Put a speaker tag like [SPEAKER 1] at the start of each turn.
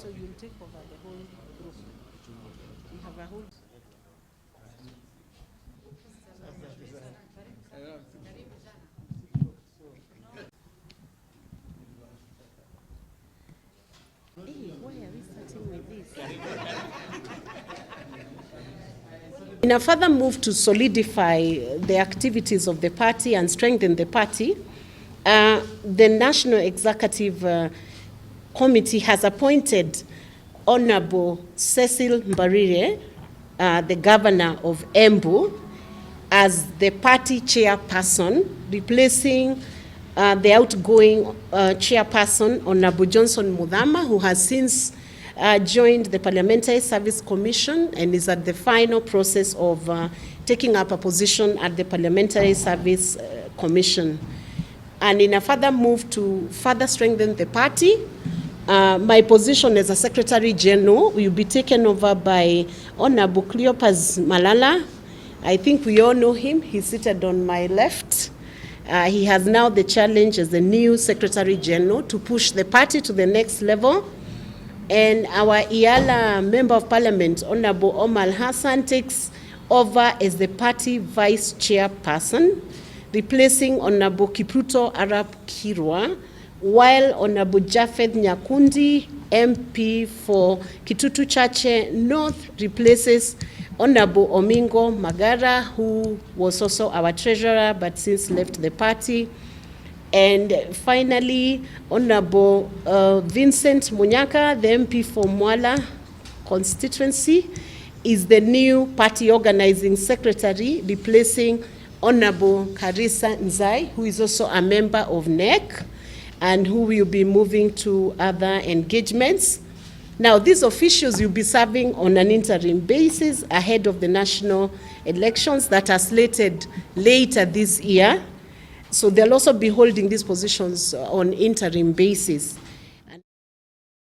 [SPEAKER 1] So you'll take over the whole group. We have a whole... Hey, why are we starting with this? In a further move to solidify the activities of the party and strengthen the party, the National Executive Committee has appointed Honorable Cecil Mbarire, the Governor of Embu, as the party chairperson, replacing the outgoing chairperson, Honorable Johnson Muthama, who has since joined the Parliamentary Service Commission and is at the final process of taking up a position at the Parliamentary Service Commission. And in a further move to further strengthen the party, my position as a Secretary General will be taken over by Honorable Cleopas Malala. I think we all know him. He's seated on my left. He has now the challenge as the new Secretary General to push the party to the next level. And our Iala Member of Parliament, Honorable Omar Hassan, takes over as the party Vice Chairperson, replacing Honorable Kipruto Arap Kirwa, while Honorable Jafeth Nyakundi, MP for Kitutu Chache North, replaces Honorable Omingo Magara, who was also our treasurer but since left the party. And finally, Honorable Vincent Munyaka, the MP for Mwala constituency, is the new party organizing secretary, replacing Honorable Karisa Nzai, who is also a member of NEC and who will be moving to other engagements. Now, these officials will be serving on an interim basis ahead of the national elections that are slated later this year. So they'll also be holding these positions on interim basis.